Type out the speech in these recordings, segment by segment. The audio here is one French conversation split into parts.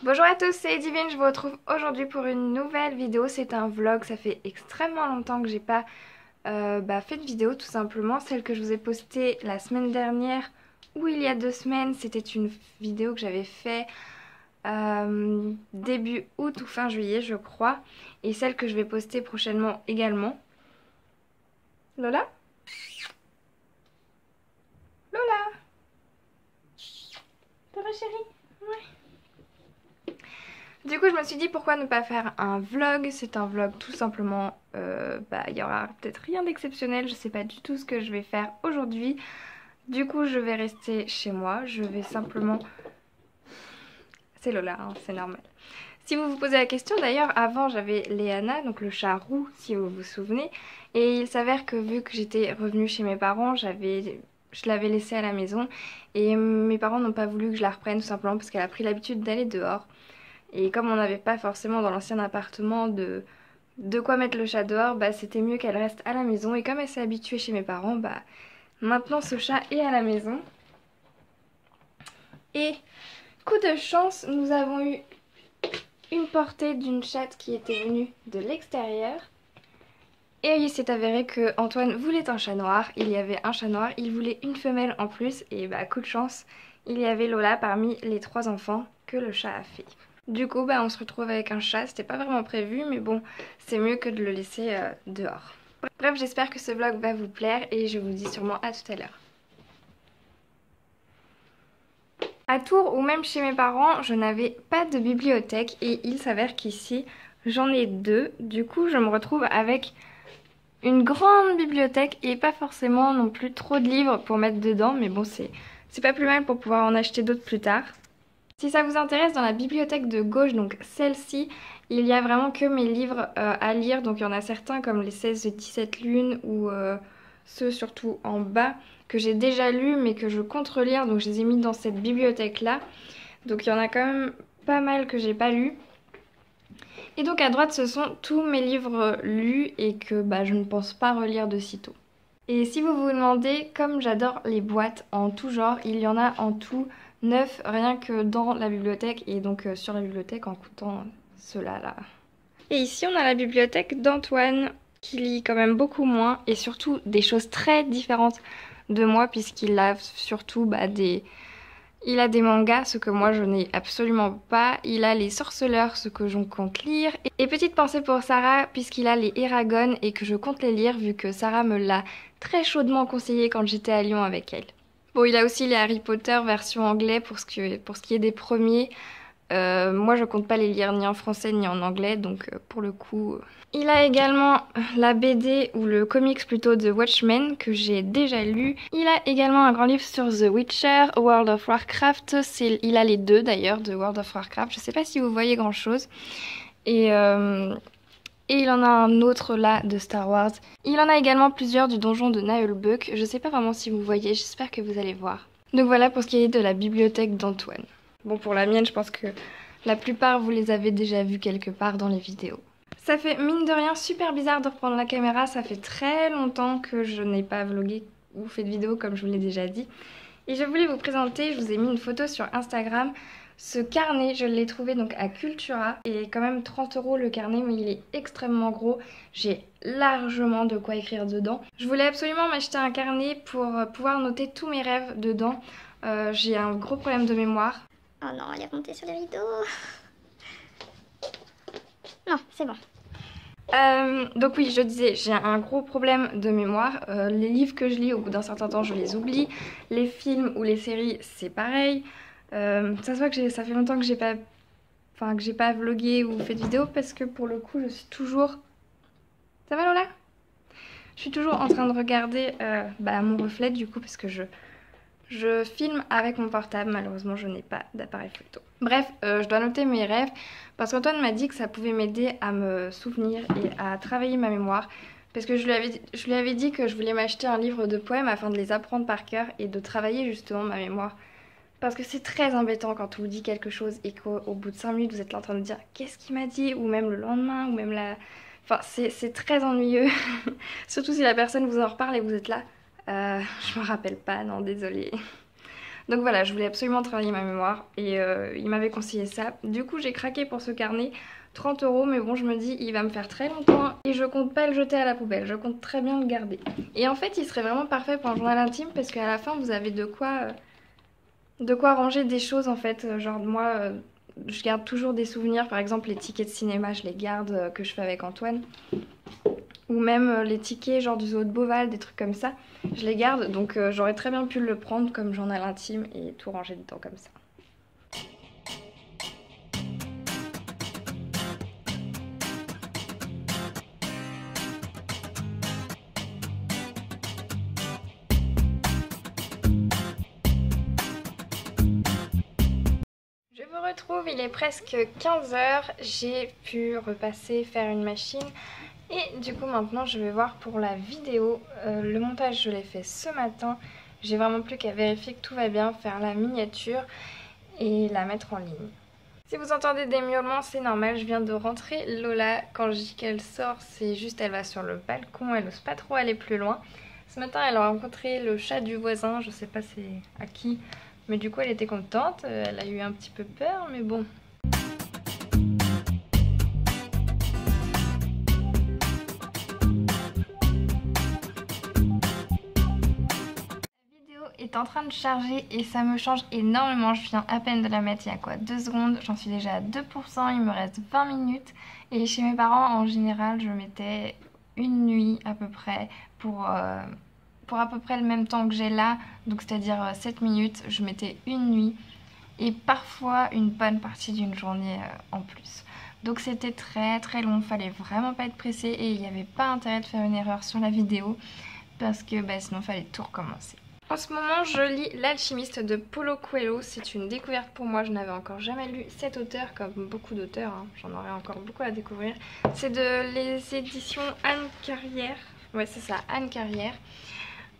Bonjour à tous, c'est Divine, je vous retrouve aujourd'hui pour une nouvelle vidéo. C'est un vlog, ça fait extrêmement longtemps que j'ai pas fait de vidéo tout simplement. Celle que je vous ai postée la semaine dernière ou il y a 2 semaines, c'était une vidéo que j'avais fait début août ou fin juillet je crois. Et celle que je vais poster prochainement également. Lola? Lola? Ça va chérie? Ouais. Du coup je me suis dit pourquoi ne pas faire un vlog. C'est un vlog tout simplement, il y aura peut-être rien d'exceptionnel, je sais pas du tout ce que je vais faire aujourd'hui. Du coup je vais rester chez moi, je vais simplement... C'est Lola, hein, c'est normal. Si vous vous posez la question, d'ailleurs avant j'avais Léana, donc le chat roux si vous vous souvenez. Et il s'avère que vu que j'étais revenue chez mes parents, je l'avais laissée à la maison. Et mes parents n'ont pas voulu que je la reprenne tout simplement parce qu'elle a pris l'habitude d'aller dehors. Et comme on n'avait pas forcément dans l'ancien appartement de quoi mettre le chat dehors, c'était mieux qu'elle reste à la maison. Et comme elle s'est habituée chez mes parents, maintenant ce chat est à la maison. Et coup de chance, nous avons eu une portée d'une chatte qui était venue de l'extérieur. Et il s'est avéré que Antoine voulait un chat noir. Il y avait un chat noir, il voulait une femelle en plus. Et coup de chance, il y avait Lola parmi les 3 enfants que le chat a fait. Du coup on se retrouve avec un chat, c'était pas vraiment prévu mais bon c'est mieux que de le laisser dehors. Bref, j'espère que ce vlog va vous plaire et je vous dis sûrement à tout à l'heure. À Tours ou même chez mes parents je n'avais pas de bibliothèque et il s'avère qu'ici j'en ai 2. Du coup je me retrouve avec une grande bibliothèque et pas forcément non plus trop de livres pour mettre dedans, mais bon c'est pas plus mal pour pouvoir en acheter d'autres plus tard. Si ça vous intéresse, dans la bibliothèque de gauche, donc celle-ci, il y a vraiment que mes livres à lire. Donc il y en a certains comme les 16 et 17 lunes ou ceux surtout en bas que j'ai déjà lus mais que je compte relire. Donc je les ai mis dans cette bibliothèque-là. Donc il y en a quand même pas mal que j'ai pas lus. Et donc à droite, ce sont tous mes livres lus et que je ne pense pas relire de sitôt. Et si vous vous demandez, comme j'adore les boîtes en tout genre, il y en a en tout 9 rien que dans la bibliothèque et donc sur la bibliothèque en coûtant cela là. Et ici on a la bibliothèque d'Antoine qui lit quand même beaucoup moins et surtout des choses très différentes de moi puisqu'il a surtout il a des mangas, ce que moi je n'ai absolument pas. Il a les sorceleurs, ce que je compte lire. Et petite pensée pour Sarah, puisqu'il a les Eragon et que je compte les lire, vu que Sarah me l'a très chaudement conseillé quand j'étais à Lyon avec elle. Bon, il a aussi les Harry Potter version anglais pour ce qui est des premiers. Moi je compte pas les lire ni en français ni en anglais, donc pour le coup... Il a également la BD ou le comics plutôt de Watchmen que j'ai déjà lu. Il a également un grand livre sur The Witcher, World of Warcraft. Il a les 2 d'ailleurs de World of Warcraft. Je sais pas si vous voyez grand chose. Et il en a un autre là de Star Wars. Il en a également plusieurs du donjon de Naheulbeuk. Je sais pas vraiment si vous voyez, j'espère que vous allez voir. Donc voilà pour ce qui est de la bibliothèque d'Antoine. Bon, pour la mienne, je pense que la plupart vous les avez déjà vus quelque part dans les vidéos. Ça fait mine de rien super bizarre de reprendre la caméra, ça fait très longtemps que je n'ai pas vlogué ou fait de vidéo comme je vous l'ai déjà dit. Et je voulais vous présenter, je vous ai mis une photo sur Instagram, ce carnet, je l'ai trouvé donc à Cultura. Il est quand même 30 € le carnet mais il est extrêmement gros, j'ai largement de quoi écrire dedans. Je voulais absolument m'acheter un carnet pour pouvoir noter tous mes rêves dedans. J'ai un gros problème de mémoire. Oh non, elle est remontée sur les rideaux. Non, c'est bon. Donc oui, je disais, j'ai un gros problème de mémoire. Les livres que je lis, au bout d'un certain temps, je les oublie. Les films ou les séries, c'est pareil. Ça se voit que ça fait longtemps que j'ai pas vlogué ou fait de vidéo parce que pour le coup, je suis toujours... Ça va Lola? Je suis toujours en train de regarder mon reflet du coup parce que je filme avec mon portable, malheureusement je n'ai pas d'appareil photo. Bref, je dois noter mes rêves parce qu'Antoine m'a dit que ça pouvait m'aider à me souvenir et à travailler ma mémoire. Parce que je lui avais dit que je voulais m'acheter un livre de poèmes afin de les apprendre par cœur et de travailler justement ma mémoire. Parce que c'est très embêtant quand on vous dit quelque chose et qu'au bout de 5 minutes vous êtes là en train de dire qu'est-ce qu'il m'a dit, ou même le lendemain, ou même la... Enfin c'est très ennuyeux, surtout si la personne vous en reparle et vous êtes là. Je me rappelle pas, non désolée. Donc voilà, je voulais absolument travailler ma mémoire et il m'avait conseillé ça. Du coup j'ai craqué pour ce carnet, 30 €, mais bon je me dis il va me faire très longtemps et je compte pas le jeter à la poubelle, je compte très bien le garder. Et en fait il serait vraiment parfait pour un journal intime parce qu'à la fin vous avez de quoi ranger des choses en fait. Genre moi je garde toujours des souvenirs, par exemple les tickets de cinéma je les garde que je fais avec Antoine. Ou même les tickets genre du zoo de Beauval, des trucs comme ça, je les garde. Donc j'aurais très bien pu le prendre comme journal intime et tout ranger dedans comme ça. Je vous retrouve, il est presque 15 h, j'ai pu repasser faire une machine. Et du coup maintenant je vais voir pour la vidéo, le montage je l'ai fait ce matin, j'ai vraiment plus qu'à vérifier que tout va bien, faire la miniature et la mettre en ligne. Si vous entendez des miaulements c'est normal, je viens de rentrer. Lola, quand je dis qu'elle sort, c'est juste elle va sur le balcon, elle n'ose pas trop aller plus loin. Ce matin elle a rencontré le chat du voisin, je sais pas c'est à qui, mais du coup elle était contente, elle a eu un petit peu peur mais bon. Est en train de charger et ça me change énormément. Je viens à peine de la mettre il y a quoi 2 secondes, j'en suis déjà à 2%, il me reste 20 minutes et chez mes parents en général je mettais une nuit à peu près pour à peu près le même temps que j'ai là, donc c'est à dire 7 minutes, je mettais une nuit et parfois une bonne partie d'une journée en plus. Donc c'était très très long, fallait vraiment pas être pressé et il n'y avait pas intérêt de faire une erreur sur la vidéo parce que sinon fallait tout recommencer. En ce moment je lis L'Alchimiste de Paulo Coelho, c'est une découverte pour moi, je n'avais encore jamais lu cet auteur comme beaucoup d'auteurs, hein. J'en aurais encore beaucoup à découvrir. C'est de les éditions Anne Carrière, ouais c'est ça, Anne Carrière.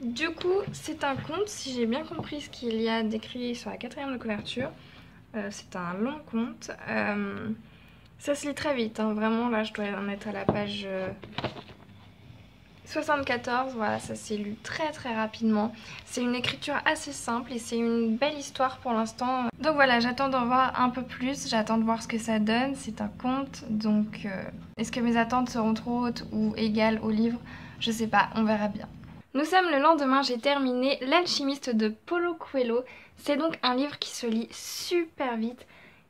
Du coup c'est un conte, si j'ai bien compris ce qu'il y a décrit sur la 4e de couverture, c'est un long conte, ça se lit très vite, hein. Vraiment là je dois en être à la page 74, voilà, ça s'est lu très très rapidement. C'est une écriture assez simple et c'est une belle histoire pour l'instant. Donc voilà, j'attends d'en voir un peu plus, j'attends de voir ce que ça donne. C'est un conte, donc est-ce que mes attentes seront trop hautes ou égales au livre? Je sais pas, on verra bien. Nous sommes le lendemain, j'ai terminé L'Alchimiste de Paulo Coelho. C'est donc un livre qui se lit super vite.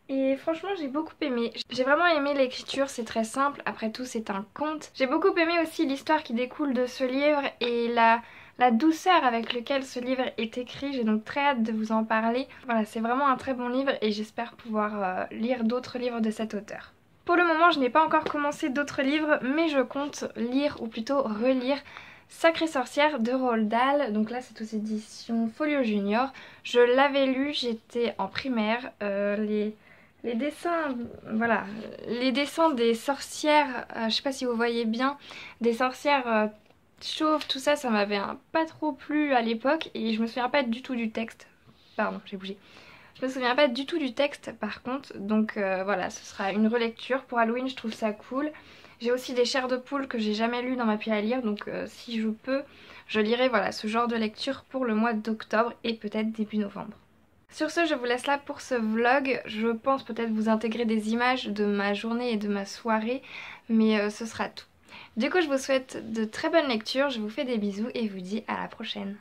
Et franchement j'ai beaucoup aimé, j'ai vraiment aimé l'écriture, c'est très simple, après tout c'est un conte. J'ai beaucoup aimé aussi l'histoire qui découle de ce livre et la douceur avec laquelle ce livre est écrit, j'ai donc très hâte de vous en parler. Voilà, c'est vraiment un très bon livre et j'espère pouvoir lire d'autres livres de cet auteur. Pour le moment je n'ai pas encore commencé d'autres livres mais je compte lire ou plutôt relire Sacrée sorcière de Roald Dahl, donc là c'est aux éditions Folio Junior. Je l'avais lu, j'étais en primaire, les dessins, voilà, les dessins des sorcières, je sais pas si vous voyez bien, des sorcières chauves, tout ça, ça m'avait pas trop plu à l'époque et je me souviens pas du tout du texte. Pardon, j'ai bougé. Je me souviens pas du tout du texte par contre, donc voilà, ce sera une relecture. Pour Halloween, je trouve ça cool. J'ai aussi des chairs de poule que j'ai jamais lues dans ma pile à lire, donc si je peux, je lirai voilà, ce genre de lecture pour le mois d'octobre et peut-être début novembre. Sur ce, je vous laisse là pour ce vlog. Je pense peut-être vous intégrer des images de ma journée et de ma soirée, mais ce sera tout. Du coup, je vous souhaite de très bonnes lectures, je vous fais des bisous et vous dis à la prochaine.